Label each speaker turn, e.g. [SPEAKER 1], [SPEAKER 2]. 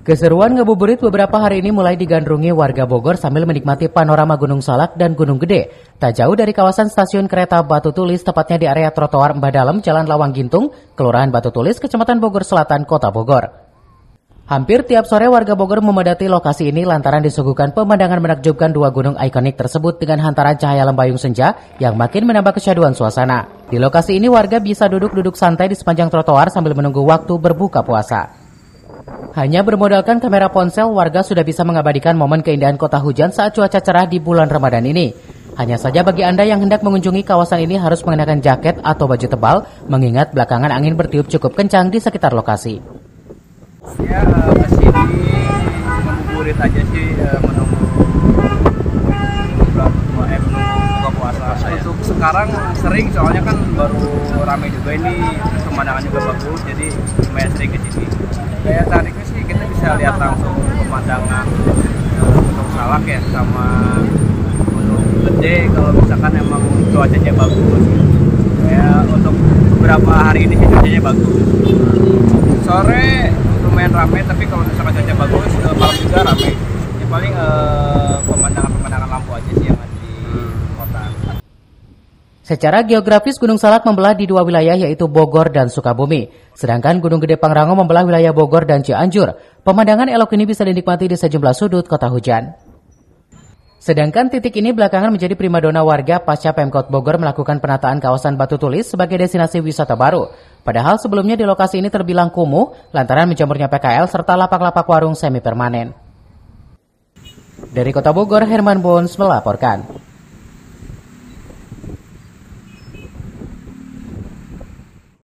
[SPEAKER 1] Keseruan ngabuburit beberapa hari ini mulai digandrungi warga Bogor sambil menikmati panorama Gunung Salak dan Gunung Gede. Tak jauh dari kawasan stasiun kereta Batu Tulis, tepatnya di area trotoar Mbah Dalem, Jalan Lawang Gintung, Kelurahan Batu Tulis, Kecamatan Bogor Selatan, Kota Bogor. Hampir tiap sore warga Bogor memadati lokasi ini lantaran disuguhkan pemandangan menakjubkan dua gunung ikonik tersebut dengan hantaran cahaya lembayung senja yang makin menambah kesyahduan suasana. Di lokasi ini warga bisa duduk-duduk santai di sepanjang trotoar sambil menunggu waktu berbuka puasa. Hanya bermodalkan kamera ponsel, warga sudah bisa mengabadikan momen keindahan kota hujan saat cuaca cerah di bulan Ramadan ini. Hanya saja bagi Anda yang hendak mengunjungi kawasan ini harus mengenakan jaket atau baju tebal, mengingat belakangan angin bertiup cukup kencang di sekitar lokasi.
[SPEAKER 2] Ya, kesini ngabuburit aja sih, menunggu buka puasa. Untuk sekarang sering, soalnya kan baru ramai juga ini, pemandangan juga bagus, jadi lumayan sering ke sini. Daya tariknya sih kita bisa lihat langsung pemandangan Gunung Salak ya, sama Gunung Gede kalau misalkan emang cuacanya bagus. Ya, untuk beberapa hari ini sih cuacanya bagus. Sore lumayan ramai, tapi kalau misalkan cuaca bagus malam juga ramai. Ya paling pemandangan lampu aja sih yang ada di kota.
[SPEAKER 1] Secara geografis Gunung Salak membelah di dua wilayah yaitu Bogor dan Sukabumi. Sedangkan Gunung Gede Pangrango membelah wilayah Bogor dan Cianjur. Pemandangan elok ini bisa dinikmati di sejumlah sudut kota hujan. Sedangkan titik ini belakangan menjadi primadona warga pasca Pemkot Bogor melakukan penataan kawasan Batu Tulis sebagai destinasi wisata baru. Padahal sebelumnya di lokasi ini terbilang kumuh lantaran menjamurnya PKL serta lapak-lapak warung semi permanen. Dari Kota Bogor, Herman Bons melaporkan.